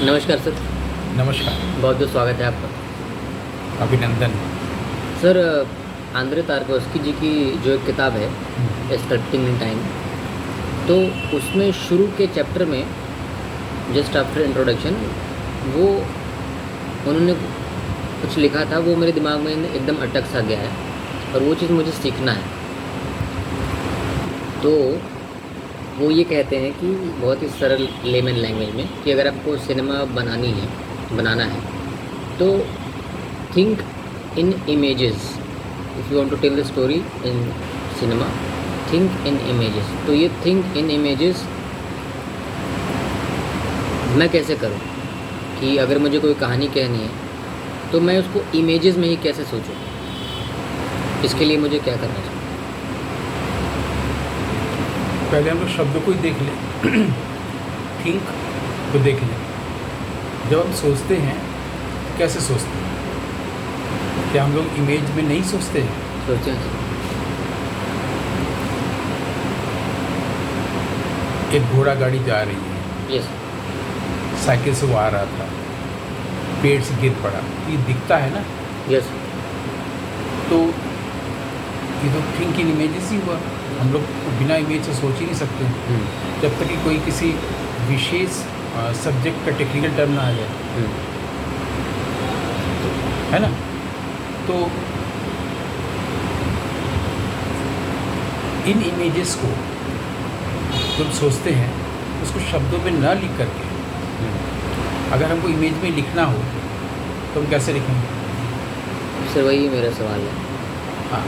नमस्कार सर। नमस्कार। बहुत बहुत स्वागत है आपका। अभिनंदन। सर, आंद्रे तार्कोव्स्की जी की जो एक किताब है स्क्रिप्टिंग इन टाइम, तो उसमें शुरू के चैप्टर में जस्ट आफ्टर इंट्रोडक्शन वो उन्होंने कुछ लिखा था, वो मेरे दिमाग में एकदम अटक सा गया है और वो चीज़ मुझे सीखना है। तो वो ये कहते हैं कि बहुत ही सरल लेमन लैंग्वेज में कि अगर आपको सिनेमा बनाना है तो think in images. If you want to tell the story in cinema, think in images. तो ये थिंक इन इमेजेस मैं कैसे करूं कि अगर मुझे कोई कहानी कहनी है तो मैं उसको इमेजेस में ही कैसे सोचूं, इसके लिए मुझे क्या करना चाहिए? पहले हम लोग शब्दों को ही देख लें। थिंक को देख लें। जब हम सोचते हैं तो कैसे सोचते हैं? क्या हम लोग इमेज में नहीं सोचते हैं? सोचें। एक घोड़ा गाड़ी जा रही है, यस। साइकिल से वो आ रहा था, पेड़ से गिर पड़ा, ये दिखता है ना। यस। तो ये तो थिंक इन इमेजेस ही हुआ। हम लोग बिना इमेज से सोच ही नहीं सकते जब तक कि कोई किसी विशेष सब्जेक्ट का टेक्निकल टर्म ना आ जाए, है ना। तो इन इमेजेस को जब सोचते हैं उसको शब्दों में न लिख करके, अगर हमको इमेज में लिखना हो तो हम कैसे लिखेंगे? सर वही मेरा सवाल है। हाँ,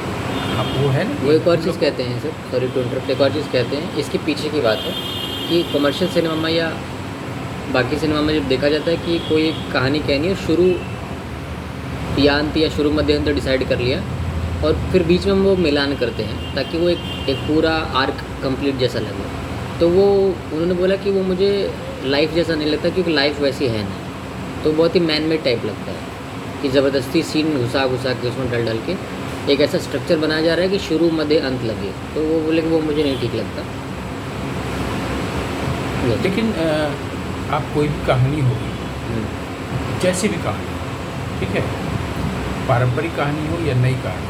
अब वो है ना, वो एक और चीज़ कहते हैं सर, सॉरी टू इंटरप्ट, एक और चीज़ कहते हैं इसके पीछे की बात है कि कमर्शियल सिनेमा में या बाकी सिनेमा में जब देखा जाता है कि कोई एक कहानी कहनी है, शुरू या अंत या शुरू मध्य अंत डिसाइड कर लिया और फिर बीच में वो मिलान करते हैं ताकि वो एक पूरा आर्क कंप्लीट जैसा लगे। तो वो उन्होंने बोला कि वो मुझे लाइफ जैसा नहीं लगता क्योंकि लाइफ वैसी है नहीं, तो बहुत ही मैन मेड टाइप लगता है कि ज़बरदस्ती सीन घुसा के उसमें डल के एक ऐसा स्ट्रक्चर बनाया जा रहा है कि शुरू मध्य अंत लगे। तो वो बोले कि वो मुझे नहीं ठीक लगता। लेकिन आप कोई भी कहानी होगी, जैसी भी कहानी, ठीक है, पारंपरिक कहानी हो या नई कहानी,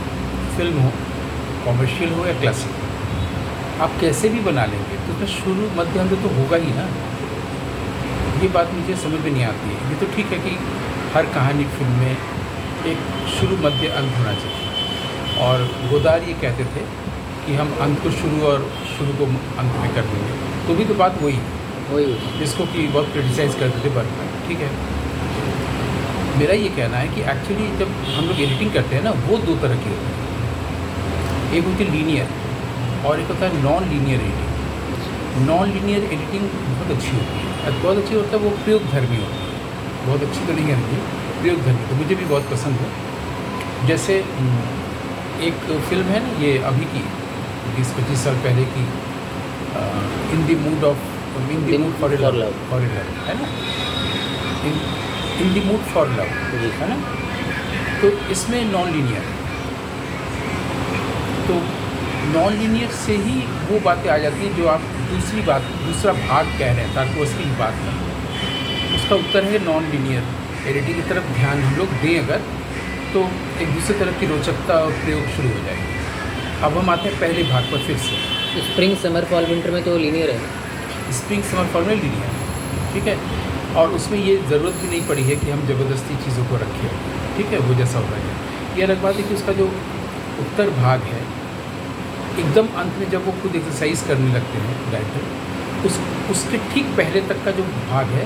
फिल्म हो, कॉमर्शियल हो या क्लासिक, आप कैसे भी बना लेंगे तो उसमें शुरू मध्य अंत तो होगा ही ना। ये बात मुझे समझ में नहीं आती है। ये तो ठीक है कि हर कहानी फिल्म में एक शुरू मध्य अंत होना चाहिए, और गोदार ये कहते थे कि हम अंत को शुरू और शुरू को अंत में कर देंगे। तो भी तो बात वही जिसको कि बहुत क्रिटिसाइज़ करते थे बाद में, ठीक है। मेरा ये कहना है कि एक्चुअली जब हम लोग एडिटिंग करते हैं ना, वो दो तरह की होती है। एक होती है लीनियर और एक होता है non linear editing. Non linear editing बहुत अच्छी होती है, बहुत अच्छी होता है, वो प्रयोगधर्मी होती है। बहुत अच्छी तो नहीं है, प्रयोगधर्मी तो मुझे भी बहुत पसंद है। जैसे एक फिल्म है ना, ये अभी की 20-25 साल पहले की, in the mood for love, है ना, in the mood for love, है ना। तो इसमें नॉन लीनियर, तो नॉन लीनियर से ही वो बातें आ जाती हैं जो आप दूसरा भाग कह रहे हैं, ताकि उसकी बात करें। उसका उत्तर है नॉन लीनियर एडिटिंग की तरफ ध्यान हम लोग दें अगर, तो एक दूसरे तरह की रोचकता और प्रयोग शुरू हो जाएगी। अब हम आते हैं पहले भाग पर फिर से। स्प्रिंग समर फॉल विंटर में तो लीनियर है। स्प्रिंग समर फॉल में लीनियर, ठीक है, और उसमें ये ज़रूरत भी नहीं पड़ी है कि हम ज़बरदस्ती चीज़ों को रखें, ठीक है, वो जैसा हो रहा है। ये अलग बात है कि उसका जो उत्तर भाग है, एकदम अंत में जब वो खुद एक्सरसाइज करने लगते हैं डायरेक्टर, उसके ठीक पहले तक का जो भाग है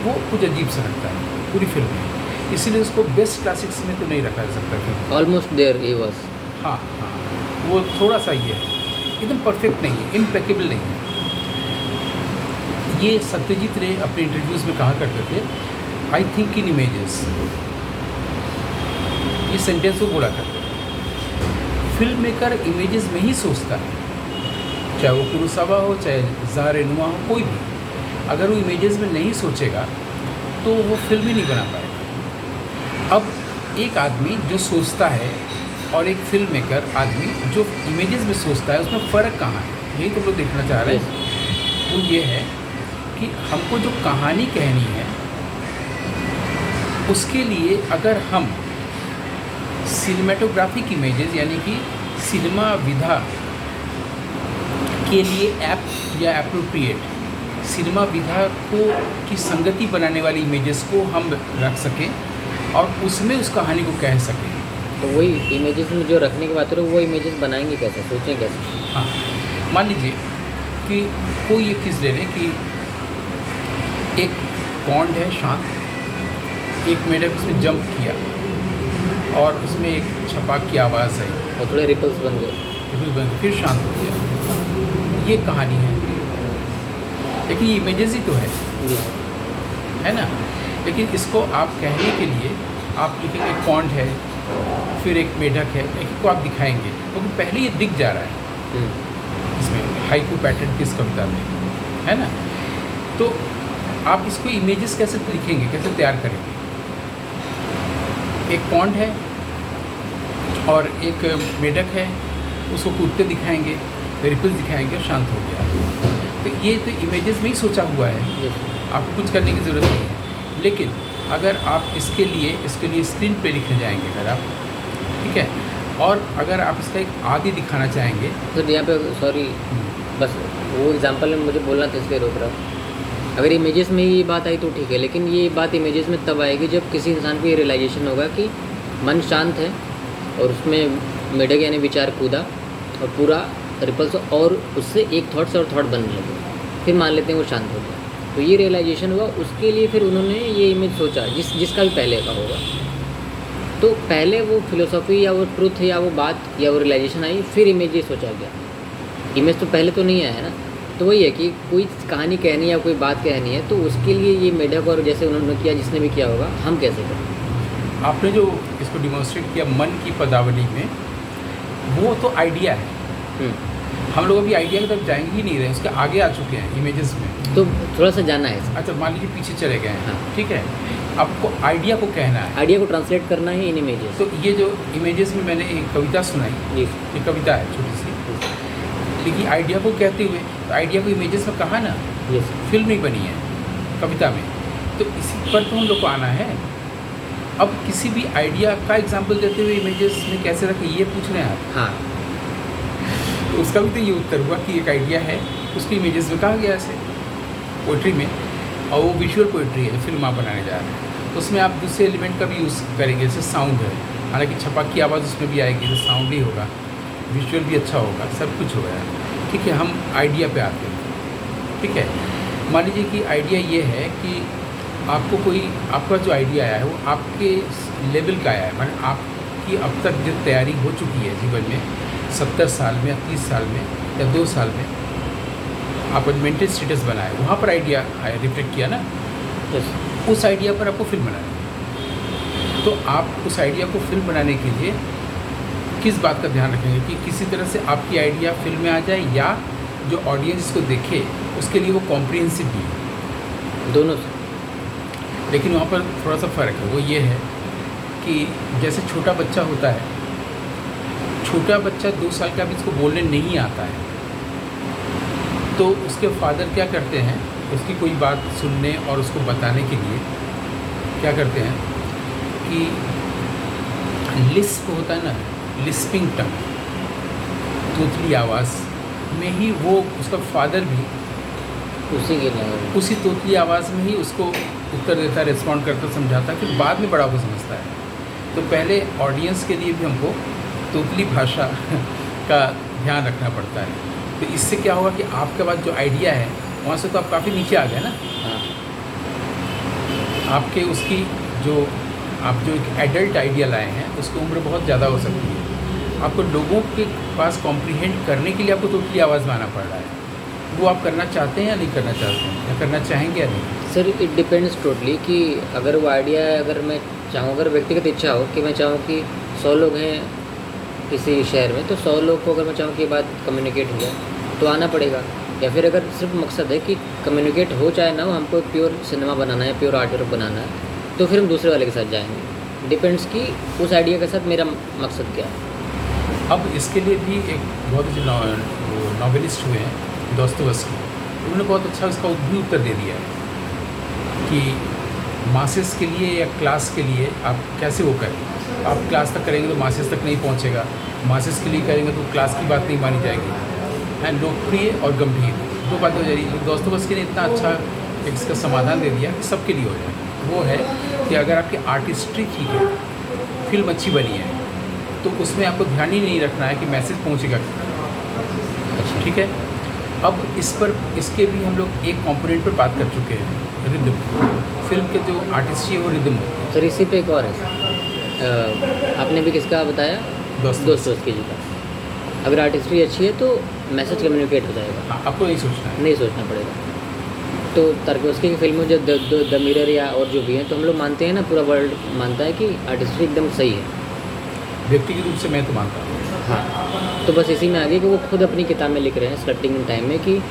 वो कुछ अजीब सा लगता है पूरी फिल्म में। इसीलिए उसको बेस्ट क्लासिक्स में तो नहीं रखा जा सकता film. Almost there he was. हाँ, वो थोड़ा सा ये है, एकदम परफेक्ट नहीं है, इम्पेकेबल नहीं है। ये सत्यजीत रे अपने इंटरव्यूज़ में कहा करते थे, आई थिंक इन इमेजेस। ये सेंटेंस वो बोला करते थे। फिल्म मेकर इमेजेस में ही सोचता है, चाहे वो कुरोसावा हो, चाहे ज़ार रेनुमा हो, कोई भी। अगर वो इमेजेस में नहीं सोचेगा तो वो फिल्म ही नहीं बना पाएगा। अब एक आदमी जो सोचता है और एक फिल्म मेकर आदमी जो इमेजेस में सोचता है, उसमें फ़र्क कहाँ है? यही तो लोग देखना चाह रहे हैं। वो ये है कि हमको जो कहानी कहनी है उसके लिए अगर हम सिनेमेटोग्राफिक इमेजेस यानी कि सिनेमा विधा के लिए ऐप या एप्रोप्रिएट सिनेमा विधा को की संगति बनाने वाली इमेजेस को हम रख सकें और उसमें उस कहानी को कह सकें। तो वही इमेजेस में जो रखने की बात हो रही है वो इमेजेस बनाएंगे कैसे, सोचें कैसे? हाँ, मान लीजिए कि कोई एक चीज़ ले लें कि एक पॉन्ड है शांत, एक मेढक उसमें जंप किया और उसमें एक छपाक की आवाज़ आई और थोड़े रिपल्स बन गए, फिर शांत हो गया। ये कहानी है, लेकिन ये इमेजेस ही तो है ना। लेकिन इसको आप कहने के लिए आप लिखेंगे एक पॉन्ड है, फिर एक मेढक है, एक को आप दिखाएंगे क्योंकि पहले ये दिख जा रहा है इसमें हाइकू पैटर्न की इस कविता में, है ना। तो आप इसको इमेजेस कैसे लिखेंगे, कैसे तैयार करेंगे? एक पॉन्ड है और एक मेढक है, उसको कूदते दिखाएंगे, रिपल्स दिखाएंगे और शांत हो गया। तो ये तो इमेजेस में ही सोचा हुआ है, आपको कुछ करने की ज़रूरत नहीं है। लेकिन अगर आप इसके लिए स्क्रीन पे लिखने जाएंगे अगर आप, ठीक है, और अगर आप इसका एक आदि दिखाना चाहेंगे तो यहाँ पे सॉरी बस वो एग्जांपल में मुझे बोलना था इसलिए रोक रहा हूँ। अगर इमेजेस में ये बात आई तो ठीक है, लेकिन ये बात इमेजेस में तब आएगी जब किसी इंसान को ये रियलाइजेशन होगा कि मन शांत है और उसमें मेढक यानी विचार कूदा और पूरा रिपल्स और उससे एक थॉट से और थॉट बनने लगे, फिर मान लेते हैं वो शांत हो गया। तो ये रियलाइजेशन हुआ, उसके लिए फिर उन्होंने ये इमेज सोचा जिसका भी पहले का होगा। तो पहले वो फिलोसॉफी या वो ट्रुथ या वो बात या वो रियलाइजेशन आई, फिर इमेज ये सोचा गया। इमेज तो पहले तो नहीं आया है ना। तो वही है कि कोई कहानी कहनी है या कोई बात कहनी है तो उसके लिए ये मेढक और जैसे उन्होंने किया, जिसने भी किया होगा, हम कैसे करें? आपने जो इसको डिमॉन्स्ट्रेट किया मन की पदावली में, वो तो आइडिया है। हम लोग अभी आइडिया की तरफ जाएंगे ही नहीं रहे, उसके आगे आ चुके हैं इमेजेस में। तो थोड़ा सा जानना है। अच्छा, मान लीजिए पीछे चले गए हैं, हाँ। ठीक है, आपको आइडिया को कहना है, आइडिया को ट्रांसलेट करना है इन इमेजेस। तो ये जो इमेजेस में मैंने एक कविता सुनाई, जी, ये कविता है छोटी सी, लेकिन आइडिया को कहते हुए तो आइडिया को इमेजेस में कहा ना, यस, फिल्म नहीं बनी है कविता में। तो इसी पर तो हम लोग को आना है। अब किसी भी आइडिया का एग्जाम्पल देते हुए इमेजेस में कैसे रखें, ये पूछ रहे हैं आप। हाँ, तो उसका भी तो ये उत्तर हुआ कि एक आइडिया है, उसकी इमेजेस में कहा गया ऐसे पोइट्री में, और वो विजुअल पोइट्री है जो फिल्म आप बनाने जा रहे हैं। तो उसमें आप दूसरे एलिमेंट का भी यूज़ करेंगे, जैसे साउंड है, हालांकि छपाक की आवाज़ उसमें भी आएगी, तो साउंड ही होगा, विजुअल भी अच्छा होगा, सब कुछ होगा, ठीक है। हम आइडिया पे आते हैं, ठीक है। मान लीजिए कि आइडिया ये है कि आपका जो आइडिया आया है वो आपके लेवल का आया है, माने आपकी अब तक जो तैयारी हो चुकी है जीवन में 70 साल में या 30 साल में या 2 साल में, आपका मेंटल स्टेटस बनाया, वहाँ पर आइडिया आया, रिफ्लेक्ट किया ना, उस आइडिया पर आपको फिल्म बनानी है। तो आप उस आइडिया को फिल्म बनाने के लिए किस बात का ध्यान रखेंगे कि किसी तरह से आपकी आइडिया फिल्म में आ जाए, या जो ऑडियंस इसको देखे उसके लिए वो कॉम्प्रिहेंसिव भी है, दोनों से। लेकिन वहाँ पर थोड़ा सा फ़र्क है, वो ये है कि जैसे छोटा बच्चा होता है, छोटा बच्चा 2 साल का भी इसको बोलने नहीं आता है, तो उसके फादर क्या करते हैं, उसकी कोई बात सुनने और उसको बताने के लिए क्या करते हैं कि लिस्प होता है ना, लिस्पिंग टंग, तोतली आवाज़ में ही वो उसका फादर भी उसी तोतली आवाज़ में ही उसको उत्तर देता, रिस्पॉन्ड करता, समझाता, फिर बाद में बड़ा को समझता है। तो पहले ऑडियंस के लिए भी हमको तोतली भाषा का ध्यान रखना पड़ता है। तो इससे क्या होगा कि आपके पास जो आइडिया है वहाँ से तो आप काफ़ी नीचे आ गए ना। हाँ, आपके उसकी आप जो एक एडल्ट आइडिया लाए हैं उसकी उम्र बहुत ज़्यादा हो सकती है। आपको लोगों के पास कॉम्प्रीहेंड करने के लिए आपको तोतली आवाज़ में आना पड़ रहा है। वो आप करना चाहते हैं या नहीं करना चाहते हैं, या करना चाहेंगे या नहीं? सर इट डिपेंड्स टोटली कि अगर वो आइडिया, अगर मैं चाहूँ, अगर व्यक्तिगत इच्छा हो कि मैं चाहूँ कि 100 लोग हैं किसी शहर में, तो 100 लोग को अगर मैं चाहूँ कि ये बात कम्युनिकेट हो जाए तो आना पड़ेगा। या फिर अगर सिर्फ मकसद है कि कम्युनिकेट हो चाहे ना हो, हमको प्योर सिनेमा बनाना है, प्योर आर्ट वर्क बनाना है, तो फिर हम दूसरे वाले के साथ जाएंगे। डिपेंड्स कि उस आइडिया के साथ मेरा मकसद क्या है। अब इसके लिए भी एक बहुत अच्छे नॉवेलिस्ट हुए हैं दोस्तोवस्की, उन्होंने बहुत अच्छा इसका भी उत्तर दे दिया है कि मासेस के लिए या क्लास के लिए आप कैसे वो करें। आप क्लास तक करेंगे तो मासेस तक नहीं पहुंचेगा, मासेस के लिए करेंगे तो क्लास की बात नहीं मानी जाएगी। है लोकप्रिय और गंभीर, दो बातें हो जाएगी। दोस्तोवस्की ने इतना अच्छा एक इसका समाधान दे दिया कि सबके लिए हो जाए। वो है कि अगर आपकी आर्टिस्ट्री ठीक है, फिल्म अच्छी बनी है, तो उसमें आपको ध्यान ही नहीं रखना है कि मैसेज पहुँचेगा। ठीक है, अब इस पर इसके भी हम लोग एक कंपोनेंट पर बात कर चुके हैं, रिदम। फिल्म के जो आर्टिस्ट्री है वो रिदम होती है। सर इसी पे एक और है, आपने भी किसका बताया, दोस्तोवस्की जी का। अगर आर्टिस्ट्री अच्छी है तो मैसेज कम्युनिकेट हो जाएगा। हाँ, आपको नहीं सोचना है, नहीं सोचना पड़ेगा। तो तारकोस्की की फिल्मों जो द मिरर या और जो भी हैं, तो हम लोग मानते हैं ना, पूरा वर्ल्ड मानता है कि आर्टिस्ट्री एकदम सही है। व्यक्तिगत रूप से मैं तो मानता हूँ। हाँ, तो बस इसी में आगे कि वो खुद अपनी किताब में लिख रहे हैं स्लटिंग इन टाइम में कि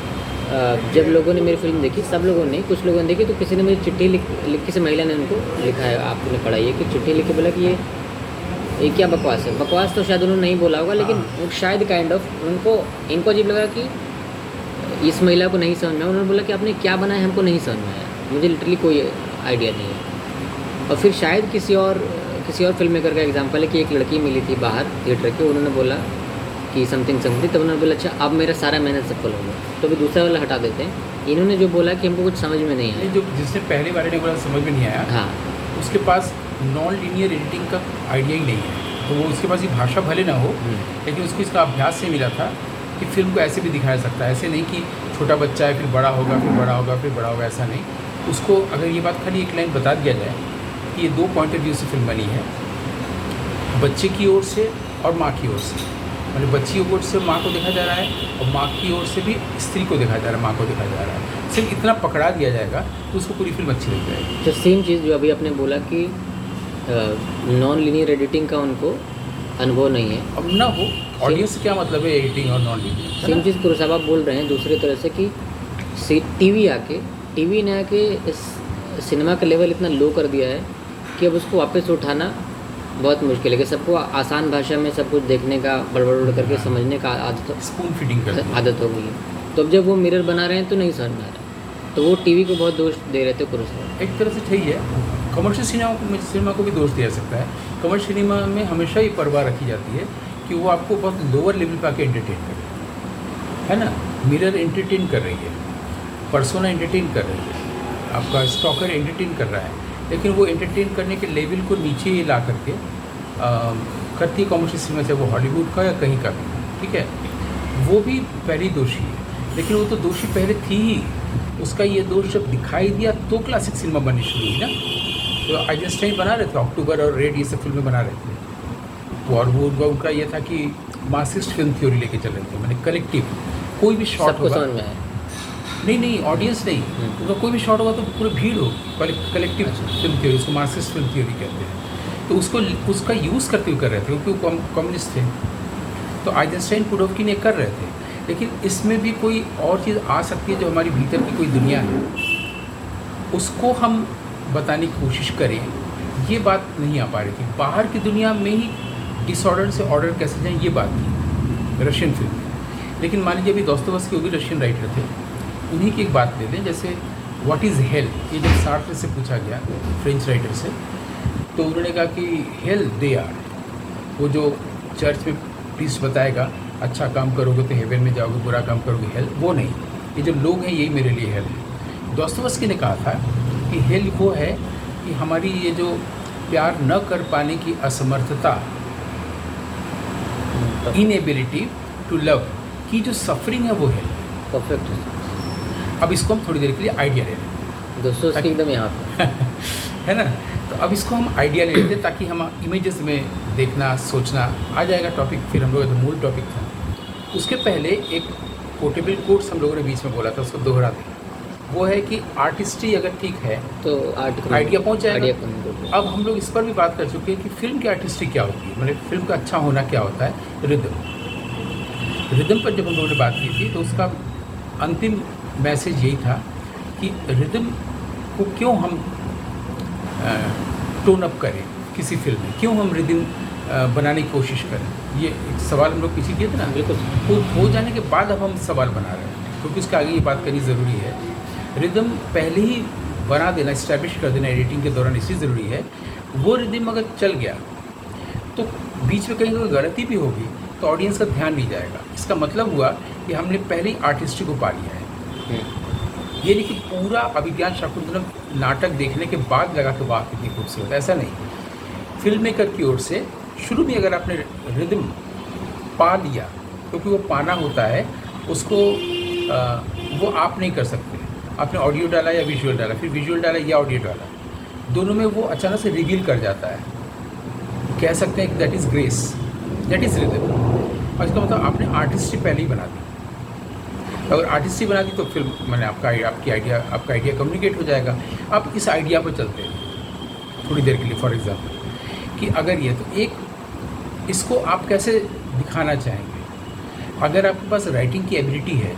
जब लोगों ने मेरी फिल्म देखी, सब लोगों ने, कुछ लोगों ने देखी, तो किसी ने मुझे चिट्ठी लिख किसी महिला ने उनको लिखा है, आपने पढ़ा है कि चिट्ठी लिख के बोला कि ये क्या बकवास है। बकवास तो शायद उन्होंने नहीं बोला होगा, लेकिन शायद काइंड ऑफ इनको अजीब लगा कि इस महिला को नहीं समझ में आया। उन्होंने बोला कि आपने क्या बनाया हमको नहीं समझ में आया, मुझे लिटरली कोई आइडिया नहीं है। और फिर शायद किसी और फिल्म मेकर का एग्जांपल है कि एक लड़की मिली थी बाहर थिएटर की, उन्होंने बोला कि समथिंग, तब उन्होंने बोला अच्छा अब मेरा सारा मेहनत सफल हो गया, तो भी दूसरा वाला हटा देते हैं। इन्होंने जो बोला कि हमको कुछ समझ में नहीं आया, जो जिसने पहले वाले ने बोला समझ में नहीं आया, हाँ, उसके पास नॉन लीनियर एडिटिंग का आइडिया ही नहीं है। तो वो उसके पास ये भाषा भले ना हो, लेकिन उसको इसका अभ्यास से मिला था कि फिल्म को ऐसे भी दिखाया सकता है। ऐसे नहीं कि छोटा बच्चा है फिर बड़ा होगा, फिर बड़ा होगा, फिर बड़ा होगा, ऐसा नहीं। उसको अगर ये बात खाली एक लाइन बता दिया जाए कि ये 2 पॉइंट ऑफ व्यू से फिल्म बनी है, बच्चे की ओर से और माँ की ओर से। मतलब बच्ची की ओर से माँ को देखा जा रहा है और माँ की ओर से भी स्त्री को देखा जा रहा है, माँ को देखा जा रहा है। सिर्फ इतना पकड़ा दिया जाएगा तो उसको पूरी फिल्म अच्छी लग जाएगी। तो सेम चीज़ जो अभी आपने बोला कि नॉन लीनियर एडिटिंग का उनको अनुभव नहीं है। अब ना हो ऑडियंस से क्या मतलब है एडिटिंग और नॉन लीनियर। सेम चीज़ कुरसावा बोल रहे हैं दूसरी तरह से कि टीवी ने आके इस सिनेमा का लेवल इतना लो कर दिया है कि अब उसको वापस उठाना बहुत मुश्किल है। कि सबको आसान भाषा में सब कुछ देखने का बड़बड़ करके समझने का स्पून फीडिंग का आदत हो गई है। तो अब जब वो मिरर बना रहे हैं तो नहीं समझ में आ रहा, तो वो टीवी को बहुत दोष दे रहे थे कुरसावा। एक तरह से ठीक है, कमर्शियल सिनेमा को भी दोष दिया सकता है। कमर्शियल सिनेमा में हमेशा ये परवाह रखी जाती है कि वो आपको बहुत लोअर लेवल पर आके एंटरटेन करे, है ना। मिरर एंटरटेन कर रही है, पर्सोना एंटरटेन कर रही है, आपका स्टॉकर एंटरटेन कर रहा है, लेकिन वो एंटरटेन करने के लेवल को नीचे ही ला करके करती है कमर्शियल सिनेमा, चाहे वो हॉलीवुड का या कहीं का भी, ठीक है। वो भी पहली दोषी है, लेकिन वो तो दोषी पहले थी ही। उसका ये दोष जब दिखाई दिया तो क्लासिक सिनेमा बननी शुरू हुई ना। तो आइजनस्टाइन बना रहे थे, अक्टूबर और रेड, ये सब फिल्में बना रहे थे। तो और वो उनका ये था कि मार्क्सिस्ट फिल्म थ्योरी लेके चल रहे थे, मैंने कलेक्टिव कोई भी शॉट होगा, नहीं ऑडियंस नहीं, उनका कोई भी शॉट होगा तो पूरी भीड़ होगी। कलेक्टिव फिल्म थ्योरी, उसको मार्क्सिस्ट फिल्म थ्योरी कहते हैं। तो उसका यूज़ करते हुए कर रहे थे, क्योंकि वो कम्युनिस्ट थे। तो आइजनस्टाइन पुडोवकी ने कर रहे थे, लेकिन इसमें भी कोई और चीज़ आ सकती है जो हमारी भीतर की कोई दुनिया है, उसको हम बताने की कोशिश करें, ये बात नहीं आ पा रही थी। बाहर की दुनिया में ही डिसऑर्डर से ऑर्डर कैसे जाए, ये बात थी रशियन फिल्म में। लेकिन मान लीजिए अभी दोस्तोवस्की वो भी रशियन राइटर थे, उन्हीं की एक बात ले लें, जैसे व्हाट इज़ हेल, ये जब सार्tre से पूछा गया फ्रेंच राइटर से, तो उन्होंने कहा कि हेल दे आर, वो जो चर्च में प्रीस्ट बताएगा अच्छा काम करोगे तो हेवन में जाओगे, बुरा काम करोगे हेल, वो नहीं, ये जो लोग हैं यही मेरे लिए हेल है। दोस्तोवस्की ने कहा था कि हेल वो है कि हमारी ये जो प्यार न कर पाने की असमर्थता, इनएबिलिटी टू लव की जो सफरिंग है वो है परफेक्ट। अब इसको हम थोड़ी देर के लिए आइडिया ले लें, दोस्तोवस्की एकदम यहाँ पे है ना। तो अब इसको हम आइडिया ले लेते ताकि हम इमेजेस में देखना सोचना आ जाएगा टॉपिक। फिर हम लोग का जो मूल टॉपिक था उसके पहले एक कोटेबल कोट्स हम लोगों ने बीच में बोला था, उसको दोहरा दें। वो है कि आर्टिस्ट्री अगर ठीक है तो आइडिया पहुंच जाएगा। अब हम लोग इस पर भी बात कर चुके हैं कि फिल्म की आर्टिस्ट्री क्या होती है, मतलब फिल्म का अच्छा होना क्या होता है। रिदम पर जब हम लोगों ने बात की थी तो उसका अंतिम मैसेज यही था कि रिदम को क्यों हम टोन अप करें किसी फिल्म में, क्यों हम रिदम बनाने की कोशिश करें। ये एक सवाल हम लोग पीछे किए थे ना, बिल्कुल हो जाने के बाद अब हम सवाल बना रहे हैं, क्योंकि उसके आगे ये बात करनी ज़रूरी है। रिदम पहले ही बना देना, इस्टेब्लिश कर देना एडिटिंग के दौरान इसलिए ज़रूरी है। वो रिदम अगर चल गया तो बीच में कहीं कोई गलती भी होगी तो ऑडियंस का ध्यान नहीं जाएगा। इसका मतलब हुआ कि हमने पहले ही आर्टिस्ट्री को पा लिया है। ये नहीं कि पूरा अभिज्ञान शाकुंतलम नाटक देखने के बाद लगा के वाह कितनी खूबसूरत, ऐसा नहीं। फिल्म मेकर की ओर से शुरू में अगर आपने रिदम पा लिया, क्योंकि वो पाना होता है उसको वो आप नहीं कर सकते। आपने ऑडियो डाला या विजुअल डाला, फिर विजुअल डाला या ऑडियो डाला, दोनों में वो अचानक से रिवील कर जाता है। कह सकते हैं कि that is grace, that is rhythm. और इसका मतलब आपने आर्टिस्ट्री पहले ही बना दी। अगर आर्टिस्ट्री बना दी तो फिल्म मैंने आपका आइडिया कम्युनिकेट हो जाएगा। आप इस आइडिया पर चलते हैं थोड़ी देर के लिए, फॉर एग्जांपल कि अगर ये तो एक इसको आप कैसे दिखाना चाहेंगे। अगर आपके पास राइटिंग की एबिलिटी है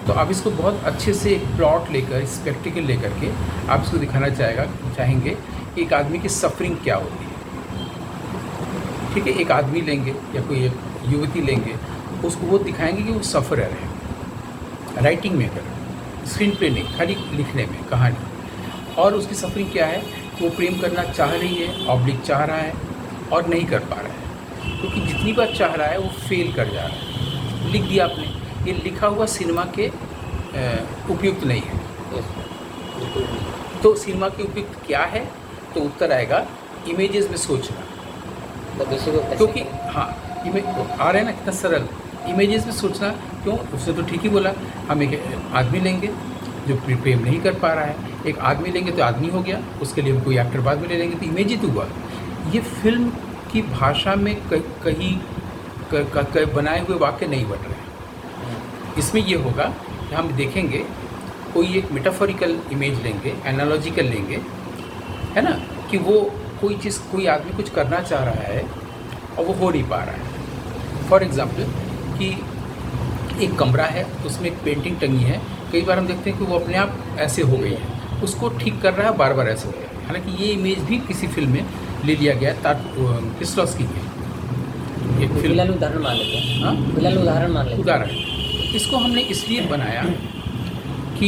तो आप इसको बहुत अच्छे से एक प्लॉट लेकर, स्पेक्टिकल लेकर के आप इसको दिखाना चाहेंगे कि एक आदमी की सफरिंग क्या होती है। ठीक है, एक आदमी लेंगे या कोई एक युवती लेंगे, उसको वो दिखाएंगे कि वो सफ़रर है, राइटिंग में कर, स्क्रीन प्ले नहीं, खाली लिखने में कहानी। और उसकी सफरिंग क्या है, वो प्रेम करना चाह रही है, ऑब्लिक चाह रहा है और नहीं कर पा रहा है, क्योंकि जितनी बार चाह रहा है वो फेल कर जा रहा है। लिख दिया आपने, ये लिखा हुआ सिनेमा के उपयुक्त नहीं है। तो सिनेमा के उपयुक्त क्या है, तो उत्तर आएगा इमेजेस में सोचना। क्योंकि हाँ, आ रहा है ना कितना सरल, इमेजेस में सोचना। क्यों, उसने तो ठीक ही बोला। हम एक आदमी लेंगे जो प्रेम नहीं कर पा रहा है, एक आदमी लेंगे तो आदमी हो गया, उसके लिए हम कोई एक्टर बाद में ले लेंगे तो इमेज ही तो हुआ। ये फिल्म की भाषा में कहीं बनाए हुए वाक्य नहीं बन रहे हैं। इसमें ये होगा कि हम देखेंगे कोई एक मेटाफोरिकल इमेज लेंगे, एनालॉजिकल लेंगे, है ना, कि वो कोई चीज़, कोई आदमी कुछ करना चाह रहा है और वो हो नहीं पा रहा है। फॉर एग्ज़ाम्पल कि एक कमरा है, उसमें एक पेंटिंग टंगी है, कई बार हम देखते हैं कि वो अपने आप ऐसे हो गई है, उसको ठीक कर रहा है, बार बार ऐसे हो गया है। हालांकि ये इमेज भी किसी फिल्म में ले लिया गया है, किस्लॉस्की की एक फिलहाल उदाहरण मान लेते हैं। हाँ, फिलहाल उदाहरण मान लेते हैं। उदाहरण इसको हमने इसलिए बनाया कि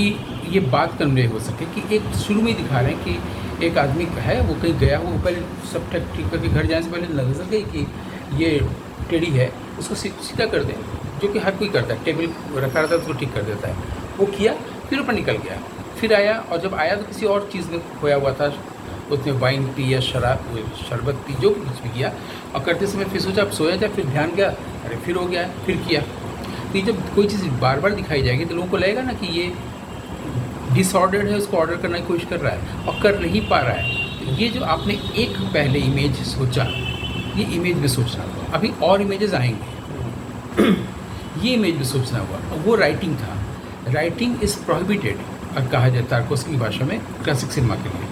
ये बात कन्वे हो सके कि एक शुरू में ही दिखा रहे हैं कि एक आदमी है, वो कहीं गया, वो पहले सब ठीक करके घर जाने से पहले नजर गई कि ये टेढ़ी है, उसको सीधा कर दें, जो कि हर कोई करता है। टेबल रखा रहता है उसको ठीक कर देता है, वो किया, फिर ऊपर निकल गया, फिर आया, और जब आया तो किसी और चीज़ में खोया हुआ था, उसने वाइन पी या शरबत पी, जो कुछ भी किया, और करते समय फिर सोचा अब सोया जाए, फिर ध्यान गया, अरे फिर हो गया, फिर किया। तो ये जब कोई चीज़ बार बार दिखाई जाएगी तो लोगों को लगेगा ना कि ये डिसऑर्डर्ड है, उसको ऑर्डर करने की कोशिश कर रहा है और कर नहीं पा रहा है। तो ये जो आपने एक पहले इमेज सोचा, ये इमेज में सोचना हुआ। अभी और इमेजेस आएंगे, ये इमेज में सोचना हुआ, वो राइटिंग था। राइटिंग इज़ प्रोहिबिटेड कहा जाता है तारकोस्की की भाषा में क्लासिक सिनेमा के लिए।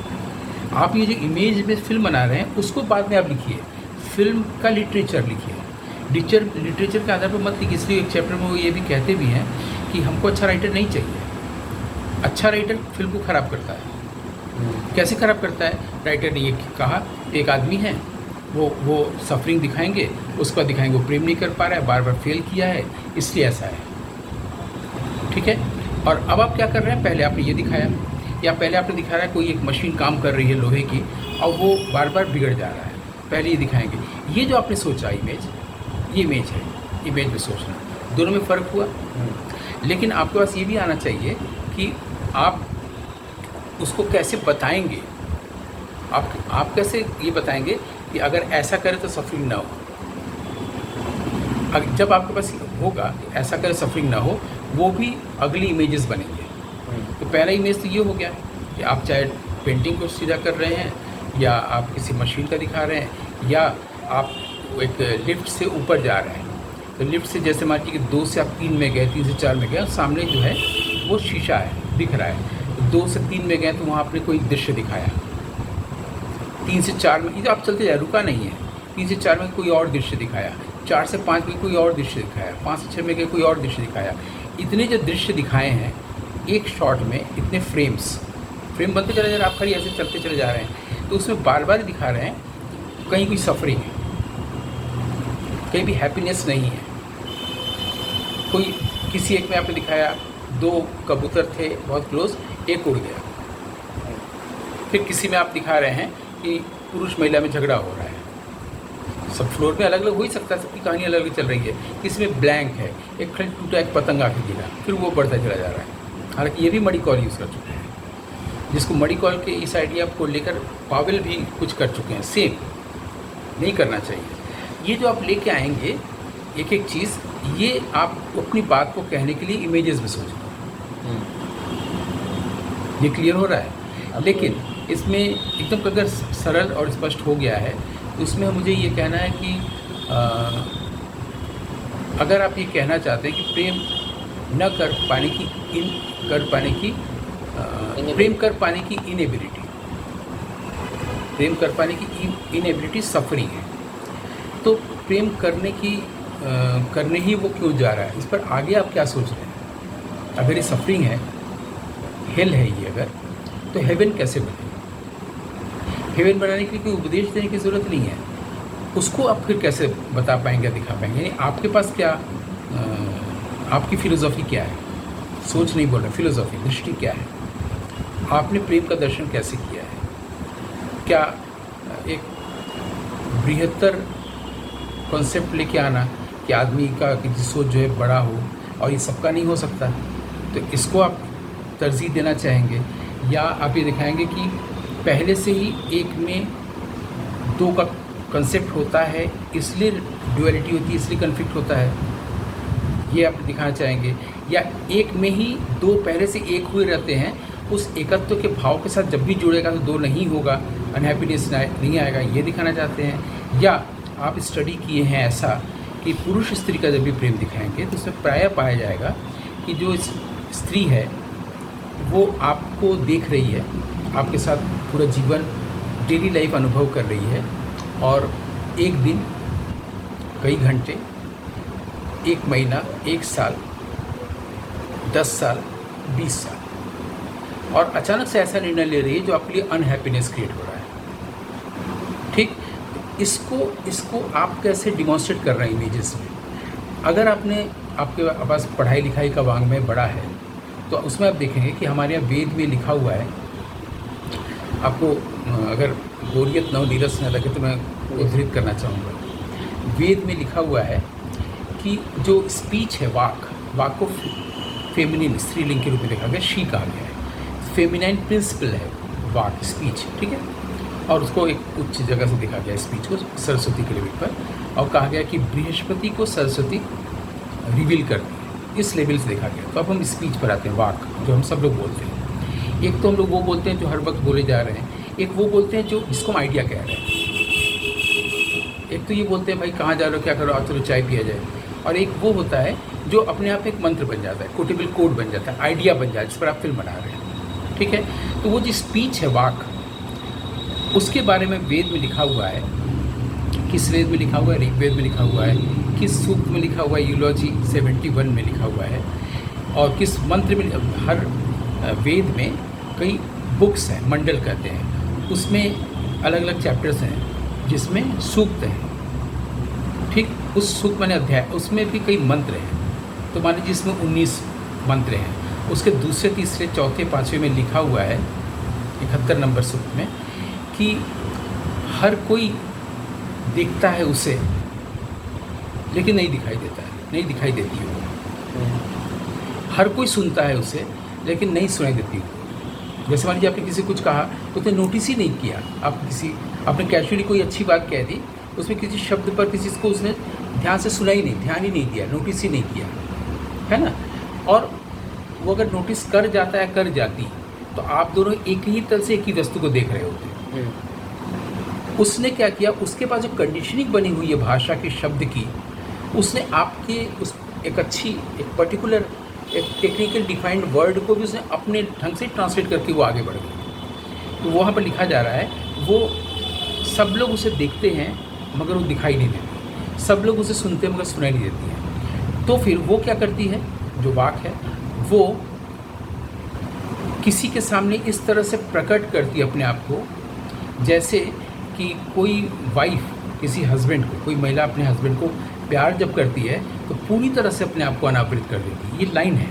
आप ये जो इमेज में फिल्म बना रहे हैं उसको बाद में आप लिखिए, फिल्म का लिटरेचर लिखिए। लिटरेचर के आधार पर मत लिखिए। इसलिए एक चैप्टर में वो ये भी कहते भी हैं कि हमको अच्छा राइटर नहीं चाहिए। अच्छा राइटर फिल्म को ख़राब करता है। कैसे ख़राब करता है? राइटर ने ये कहा, एक आदमी है, वो सफरिंग दिखाएंगे, उसके बाद दिखाएंगे वो प्रेम नहीं कर पा रहा है, बार बार फेल किया है, इसलिए ऐसा है। ठीक है। और अब आप क्या कर रहे हैं, पहले आपने ये दिखाया, या पहले आपने दिखा रहा है कोई एक मशीन काम कर रही है लोहे की और वो बार बार बिगड़ जा रहा है, पहले ये दिखाएंगे। ये जो आपने सोचा इमेज, ये इमेज है, इमेज में सोचना, दोनों में फ़र्क हुआ। लेकिन आपके पास ये भी आना चाहिए कि आप उसको कैसे बताएंगे। आप कैसे ये बताएंगे कि अगर ऐसा करें तो सफरिंग ना हो। जब आपके पास होगा ऐसा करें सफरिंग ना हो, वो भी अगली इमेजेस बनेंगे। तो पहला इमेज तो ये हो गया कि आप चाहे पेंटिंग को सीधा कर रहे हैं, या आप किसी मशीन का दिखा रहे हैं, या आप एक लिफ्ट से ऊपर जा रहे हैं। तो लिफ्ट से जैसे मान लीजिए कि 2 से आप 3 में गए, 3 से 4 में गए, और सामने जो है वो शीशा है, दिख रहा है। तो 2 से 3 में गए तो वहाँ आपने कोई दृश्य दिखाया। 3 से 4 में, ये तो आप चलते जाए, रुका नहीं है। 3 से 4 में कोई और दृश्य दिखाया, 4 से 5 में कोई और दृश्य दिखाया, 5 से 6 में गए कोई और दृश्य दिखाया। इतने जो दृश्य दिखाए हैं एक शॉट में, इतने फ्रेम बनते चले जा रहे हैं, आप खाली ऐसे चलते चले जा रहे हैं, तो उसमें बार बार दिखा रहे हैं कहीं कोई सफरिंग है, कहीं भी हैप्पीनेस नहीं है। कोई किसी एक में आपने दिखाया 2 कबूतर थे बहुत क्लोज, एक उड़ गया, फिर किसी में आप दिखा रहे हैं कि पुरुष महिला में झगड़ा हो रहा है, सब फ्लोर में अलग अलग हो ही सकता है, सबकी कहानी अलग अलग चल रही है। किसी में ब्लैंक है, एक खड़ी टूटा एक पतंग आके गिरा, फिर वो बढ़ता चला जा रहा है। हालांकि ये भी मडी कॉल यूज़ कर चुके हैं, जिसको मडी कॉल के इस आइडिया को लेकर पावेल भी कुछ कर चुके हैं। सेम नहीं करना चाहिए। ये जो आप लेके आएंगे एक एक चीज़, ये आप अपनी बात को कहने के लिए इमेजेस में सोचें। ये क्लियर हो रहा है। लेकिन इसमें एकदम अगर सरल और स्पष्ट हो गया है तो उसमें मुझे ये कहना है कि अगर आप ये कहना चाहते हैं कि प्रेम न कर पाने की प्रेम कर पाने की इनएबिलिटी, प्रेम कर पाने की इनएबिलिटी सफरिंग है, तो प्रेम करने ही वो क्यों जा रहा है, इस पर आगे आप क्या सोच रहे हैं? अगर ये सफरिंग है, हेल है ये अगर, तो हेवन कैसे बने? हेवन बनाने के लिए कोई उपदेश देने की ज़रूरत नहीं है, उसको आप फिर कैसे बता पाएंगे, दिखा पाएंगे? यानी आपके पास क्या आपकी फ़िलोसॉफ़ी क्या है? सोच नहीं बोल रहा, फ़िलोसॉफ़ी, दृष्टि क्या है? आपने प्रेम का दर्शन कैसे किया है? क्या एक बृहत्तर कॉन्सेप्ट लेके आना कि आदमी का की सोच जो है बड़ा हो और ये सबका नहीं हो सकता, तो इसको आप तरजीह देना चाहेंगे? या आप ये दिखाएंगे कि पहले से ही एक में दो का कंसेप्ट होता है, इसलिए ड्युअलिटी होती है, इसलिए कन्फ्लिक्ट होता है, ये आप दिखाना चाहेंगे? या एक में ही दो पहले से एक हुए रहते हैं, उस एकत्व के भाव के साथ जब भी जुड़ेगा तो दो नहीं होगा, अनहैप्पीनेस नहीं आएगा, ये दिखाना चाहते हैं? या आप स्टडी किए हैं ऐसा कि पुरुष स्त्री का जब भी प्रेम दिखाएंगे तो उसमें प्रायः पाया जाएगा कि जो स्त्री है वो आपको देख रही है, आपके साथ पूरा जीवन डेली लाइफ अनुभव कर रही है, और एक दिन, कई घंटे, एक महीना, एक साल, 10 साल, 20 साल, और अचानक से ऐसा निर्णय ले रही है जो आपके लिए अनहैप्पीनेस क्रिएट हो रहा है। ठीक, इसको आप कैसे डिमॉन्स्ट्रेट कर रहे हैं इमेजेस में? अगर आपके पास पढ़ाई लिखाई का वांग्मय बड़ा है तो उसमें आप देखेंगे कि हमारे यहाँ वेद में लिखा हुआ है, आपको अगर बोरियत नीरस न लगे तो मैं उद्धृत करना चाहूँगा। वेद में लिखा हुआ है कि जो स्पीच है, वाक को फेमिनिन, स्त्रीलिंग के रूप में देखा गया, शी कहा गया है, फेमिनाइन प्रिंसिपल है वाक, स्पीच, ठीक है, और उसको एक उच्च जगह से देखा गया स्पीच को, सरस्वती के लेवल पर, और कहा गया कि बृहस्पति को सरस्वती रिवील करती है, इस लेवल से देखा गया। तो अब हम स्पीच पर आते हैं, वाक जो हम सब लोग बोलते हैं। एक तो हम लोग वो बोलते हैं जो हर वक्त बोले जा रहे हैं, एक वो बोलते हैं जो जिसको हम आइडिया कह रहे हैं। एक तो ये बोलते हैं भाई कहाँ जा रहे हो, क्या करो, आप चलो चाय पिया जाए, और एक वो होता है जो अपने आप एक मंत्र बन जाता है, कोटेबल कोड बन जाता है, आइडिया बन जाता है, जिस पर आप फिल्म बना रहे हैं। ठीक है, तो वो जो स्पीच है, वाक, उसके बारे में वेद में लिखा हुआ है। किस वेद में लिखा हुआ है? ऋग्वेद में लिखा हुआ है। किस सूक्त में लिखा हुआ है? यूलॉजी 71 में लिखा हुआ है। और किस मंत्र में? हर वेद में कई बुक्स हैं, मंडल कहते हैं, उसमें अलग अलग चैप्टर्स हैं जिसमें सूक्त हैं। ठीक, उस सूक्त माने अध्याय, उसमें भी कई मंत्र हैं। तो मान लीजिए जिसमें 19 मंत्र हैं, उसके दूसरे, तीसरे, चौथे, पाँचवें में लिखा हुआ है 71 नंबर सूक्त में कि हर कोई देखता है उसे, लेकिन नहीं दिखाई देता है, नहीं दिखाई देती है वो। हर कोई सुनता है उसे, लेकिन नहीं सुनाई देती वो। जैसे मान लीजिए आपने किसी कुछ कहा तो उसने नोटिस ही नहीं किया, आपने कैजुअली कोई अच्छी बात कह दी, उसमें किसी शब्द पर किसी को उसने ध्यान से सुना ही नहीं, ध्यान ही नहीं दिया, नोटिस ही नहीं किया, है ना। और वो अगर नोटिस कर जाता है, कर जाती, तो आप दोनों एक ही तरह से एक ही वस्तु को देख रहे होते। उसने क्या किया, उसके पास जो कंडीशनिंग बनी हुई है भाषा के शब्द की, उसने आपके उस एक अच्छी, एक पर्टिकुलर, एक टेक्निकल डिफाइंड वर्ड को भी उसने अपने ढंग से ट्रांसलेट करके वो आगे बढ़ गई। तो वहाँ पर लिखा जा रहा है, वो सब लोग उसे देखते हैं मगर वो दिखाई नहीं देती, सब लोग उसे सुनते हैं मगर सुनाई नहीं देती है। तो फिर वो क्या करती है, जो वाक है, वो किसी के सामने इस तरह से प्रकट करती है अपने आप को, जैसे कि कोई वाइफ किसी हस्बैंड को, कोई महिला अपने हस्बैंड को प्यार जब करती है तो पूरी तरह से अपने आप को अनावृत कर देती है। ये लाइन है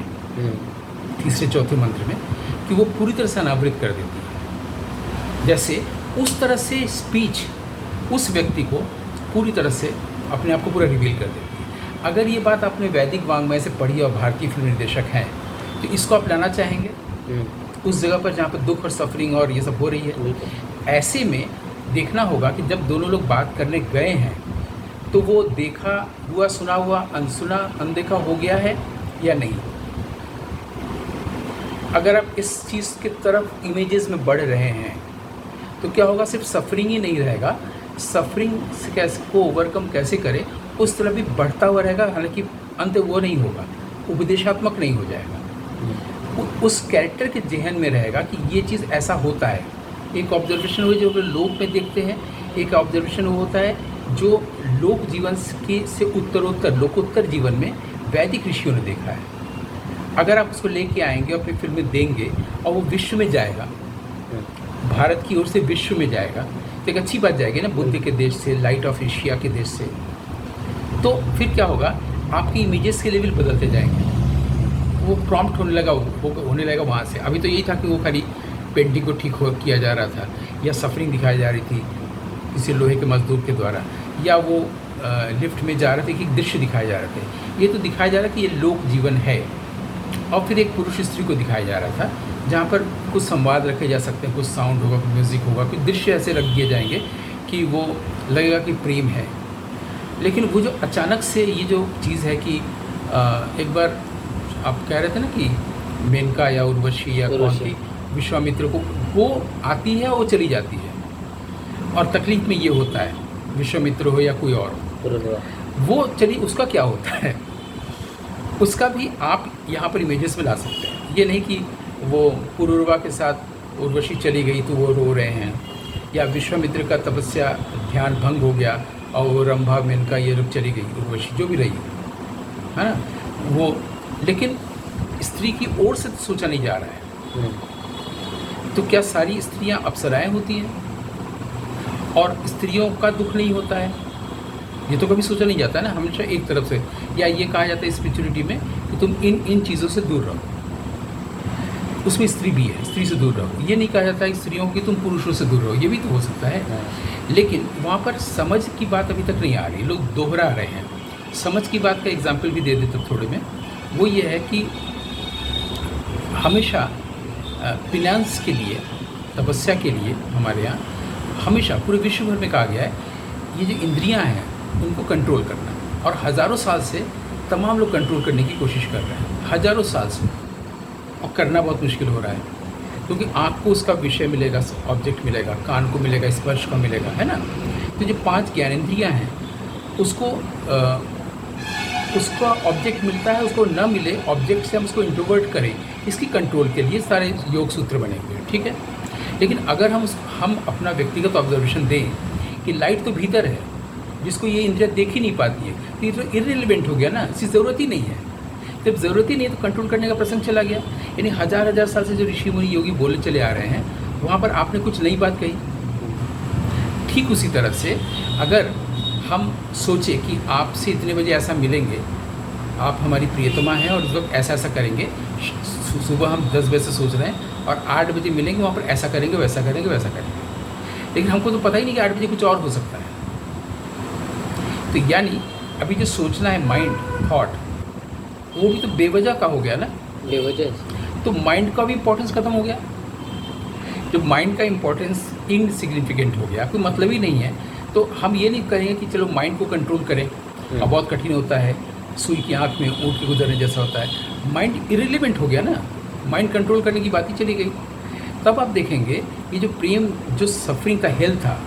तीसरे चौथे मंत्र में कि वो पूरी तरह से अनावृत कर देती है। जैसे उस तरह से स्पीच उस व्यक्ति को पूरी तरह से अपने आप को पूरा रिवील कर देती है। अगर ये बात आपने वैदिक वाङ्मय से पढ़ी और भारतीय फिल्म निर्देशक हैं तो इसको आप लाना चाहेंगे उस जगह पर जहाँ पर दुख और सफरिंग और ये सब हो रही है। ऐसे में देखना होगा कि जब दोनों लोग बात करने गए हैं तो वो देखा हुआ सुना हुआ अनसुना अनदेखा हो गया है या नहीं। अगर आप इस चीज़ की तरफ इमेजेस में बढ़ रहे हैं तो क्या होगा, सिर्फ सफरिंग ही नहीं रहेगा, सफरिंग से कैसे को ओवरकम कैसे करें उस तरफ भी बढ़ता हुआ रहेगा। हालांकि अंत वो नहीं होगा, उपदेशात्मक नहीं हो जाएगा, उस कैरेक्टर के जहन में रहेगा कि ये चीज़ ऐसा होता है। एक ऑब्जर्वेशन हो जो लोक में देखते हैं, एक ऑब्जर्वेशन वो होता है जो लोक जीवन के से उत्तरोत्तर लोकोत्तर जीवन में वैदिक ऋषियों ने देखा है। अगर आप उसको लेके आएंगे और अपनी फिल्म में देंगे और वो विश्व में जाएगा, भारत की ओर से विश्व में जाएगा तो एक अच्छी बात जाएगी ना, बुद्ध के देश से, लाइट ऑफ एशिया के देश से। तो फिर क्या होगा, आपकी इमेजेस के लेवल बदलते जाएंगे, वो प्रॉम्प्ट होने लगेगा वहाँ से। अभी तो यही था कि वो खाली पेंटिंग को ठीक किया जा रहा था या सफरिंग दिखाई जा रही थी किसी लोहे के मजदूर के द्वारा, या वो लिफ्ट में जा रहे थे कि दृश्य दिखाए जा रहे थे। ये तो दिखाया जा रहा कि ये लोक जीवन है। और फिर एक पुरुष स्त्री को दिखाया जा रहा था जहाँ पर कुछ संवाद रखे जा सकते हैं, कुछ साउंड होगा, कुछ म्यूज़िक होगा, कुछ दृश्य ऐसे रख दिए जाएंगे कि वो लगेगा कि प्रेम है। लेकिन वो जो अचानक से ये जो चीज़ है कि एक बार आप कह रहे थे ना कि मेनका या उर्वशी या कौन थी विश्वामित्र को, वो आती है और वो चली जाती है और तकलीफ में ये होता है, विश्वामित्र हो या कोई और, वो चली, उसका क्या होता है उसका भी आप यहाँ पर इमेजेस में ला सकते हैं। ये नहीं कि वो पुरुरवा के साथ उर्वशी चली गई तो वो रो रहे हैं, या विश्वामित्र का तपस्या ध्यान भंग हो गया और वो रंभा मेनका ये लोग चली गई, उर्वशी जो भी रही है ना वो, लेकिन स्त्री की ओर से तो सोचा नहीं जा रहा है। तो क्या सारी स्त्रियां अप्सराएं होती हैं और स्त्रियों का दुख नहीं होता है? ये तो कभी सोचा नहीं जाता है ना, हमेशा एक तरफ से। या ये कहा जाता है स्पिरिचुअलिटी में कि तुम इन चीज़ों से दूर रहो, उसमें स्त्री भी है, स्त्री से दूर रहो। ये नहीं कहा जाता है स्त्रियों की तुम पुरुषों से दूर रहो, ये भी तो हो सकता है। लेकिन वहाँ पर समझ की बात अभी तक नहीं आ रही, लोग दोहरा रहे हैं। समझ की बात का एग्जाम्पल भी दे देते थोड़े में, वो ये है कि हमेशा फिनांस के लिए, तपस्या के लिए हमारे यहाँ हमेशा पूरे विश्व भर में कहा गया है ये जो इंद्रियां हैं उनको कंट्रोल करना। और हज़ारों साल से तमाम लोग कंट्रोल करने की कोशिश कर रहे हैं, हज़ारों साल से, और करना बहुत मुश्किल हो रहा है क्योंकि आँख को उसका विषय मिलेगा, ऑब्जेक्ट मिलेगा, कान को मिलेगा, स्पर्श का मिलेगा, है ना। तो जो 5 ज्ञानेंद्रियाँ हैं उसको उसका ऑब्जेक्ट मिलता है, उसको न मिले ऑब्जेक्ट से हम उसको इंट्रोवर्ट करें, इसकी कंट्रोल के लिए सारे योग सूत्र बने हुए हैं, ठीक है। लेकिन अगर हम अपना व्यक्तिगत ऑब्जर्वेशन दें कि लाइट तो भीतर है जिसको ये इंद्रिया देख ही नहीं पाती है, तो ये तो इररिलेवेंट हो गया ना, इसकी ज़रूरत ही नहीं है। जब ज़रूरत ही नहीं है तो कंट्रोल करने का प्रसंग चला गया। यानी हज़ार साल से जो ऋषि मुनि योगी बोले चले आ रहे हैं, वहाँ पर आपने कुछ नई बात कही। ठीक उसी तरह से अगर हम सोचें कि आपसे इतने बजे ऐसा मिलेंगे, आप हमारी प्रियतमा हैं और उस वक्त ऐसा ऐसा करेंगे, सुबह हम 10 बजे से सोच रहे हैं और 8 बजे मिलेंगे, वहाँ पर ऐसा करेंगे, वैसा करेंगे, वैसा करेंगे, लेकिन हमको तो पता ही नहीं कि 8 बजे कुछ और हो सकता है। तो यानी अभी जो सोचना है माइंड, थॉट, वो भी तो बेवजह का हो गया ना, बेवजह। तो माइंड का भी इम्पोर्टेंस खत्म हो गया। जब माइंड का इम्पोर्टेंस इनसिग्निफिकेंट हो गया, कोई मतलब ही नहीं है, तो हम ये नहीं करेंगे कि चलो माइंड को कंट्रोल करें। अब बहुत कठिन होता है, सुई की आँख में ऊँट के गुजरने जैसा होता है। माइंड इरिलेवेंट हो गया ना, माइंड कंट्रोल करने की बात ही चली गई। तब आप देखेंगे ये जो प्रेम, जो सफरिंग का हेल था,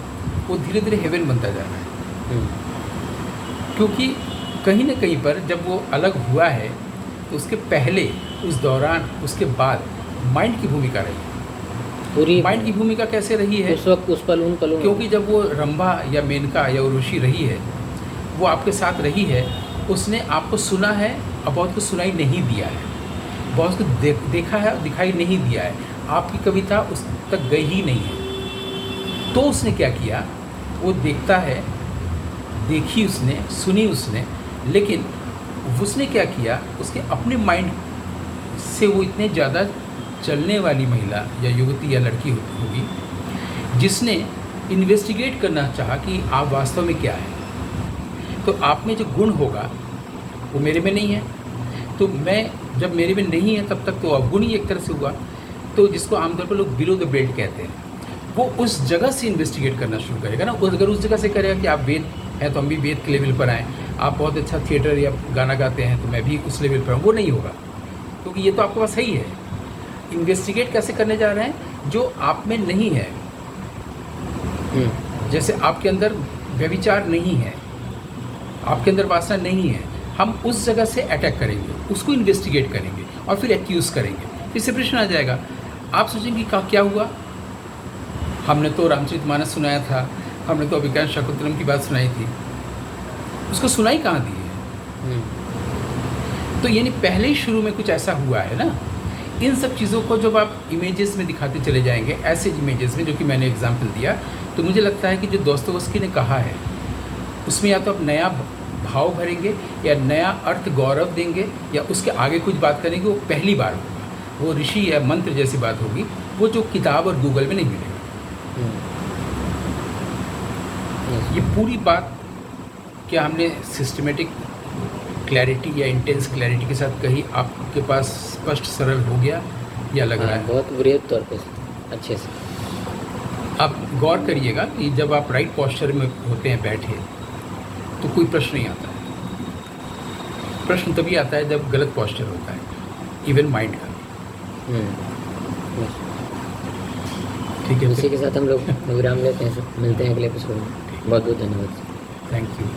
वो धीरे धीरे हेवन बनता जा रहा है। क्योंकि कहीं ना कहीं पर जब वो अलग हुआ है तो उसके पहले, उस दौरान, उसके बाद माइंड की भूमिका रही। पूरी माइंड की भूमिका कैसे रही है उस वक्त, उस पल, उन पलों? क्योंकि जब वो रंभा या मेनका या उर्वशी रही है, वो आपके साथ रही है, उसने आपको सुना है और बहुत कुछ सुनाई नहीं दिया है, बहुत कुछ देखा है, दिखाई नहीं दिया है, आपकी कविता उस तक गई ही नहीं है। तो उसने क्या किया, वो देखता है, देखी उसने, सुनी उसने, लेकिन उसने क्या किया, उसके अपने माइंड से वो इतने ज़्यादा चलने वाली महिला या युवती या लड़की होगी जिसने इन्वेस्टिगेट करना चाहा कि आप वास्तव में क्या है। तो आप में जो गुण होगा वो मेरे में नहीं है, तो मैं जब मेरे में नहीं है तब तक तो अवगुण ही एक तरह से हुआ। तो जिसको आमतौर पर लोग बिलो द बेल्ट कहते हैं, वो उस जगह से इन्वेस्टिगेट करना शुरू करेगा ना। अगर उस जगह से करेगा कि आप वेद हैं तो हम भी वेद के लेवल पर आएँ, आप बहुत अच्छा थिएटर या गाना गाते हैं तो मैं भी उस लेवल पर आऊँ, वो नहीं होगा, क्योंकि ये तो आपके पास सही है। इन्वेस्टिगेट कैसे करने जा रहे हैं, जो आप में नहीं है। जैसे आपके अंदर व्यभिचार नहीं है, आपके अंदर वासना नहीं है, हम उस जगह से अटैक करेंगे, उसको इन्वेस्टिगेट करेंगे और फिर एक्यूज़ करेंगे। फिर से प्रश्न आ जाएगा, आप सोचेंगे क्या हुआ, हमने तो रामचरितमानस सुनाया था, हमने तो अभिज्ञान शाकुंतलम की बात सुनाई थी, उसको सुनाई कहाँ दी है। तो यानी पहले ही शुरू में कुछ ऐसा हुआ है ना। इन सब चीज़ों को जब आप इमेजेस में दिखाते चले जाएंगे, ऐसे इमेजेस में जो कि मैंने एग्जाम्पल दिया, तो मुझे लगता है कि जो दोस्तोवस्की ने कहा है उसमें या तो आप नया भाव भरेंगे या नया अर्थ गौरव देंगे या उसके आगे कुछ बात करेंगे, वो पहली बार होगा, वो ऋषि या मंत्र जैसी बात होगी, वो जो किताब और गूगल में नहीं मिलेगा। ये पूरी बात क्या हमने सिस्टमेटिक क्लैरिटी या इंटेंस क्लैरिटी के साथ कही, आपके पास स्पष्ट सरल हो गया या लग रहा है? बहुत बृहद तौर पे अच्छे से। आप गौर करिएगा कि जब आप राइट पोस्चर में होते हैं बैठे तो कोई प्रश्न नहीं आता है। प्रश्न तभी आता है जब गलत पोस्चर होता है, इवन माइंड का। ठीक है, इसी के साथ हम लोग विराम लेते हैं सर, मिलते हैं अगले एपिसोड में। बहुत बहुत धन्यवाद। Thank you.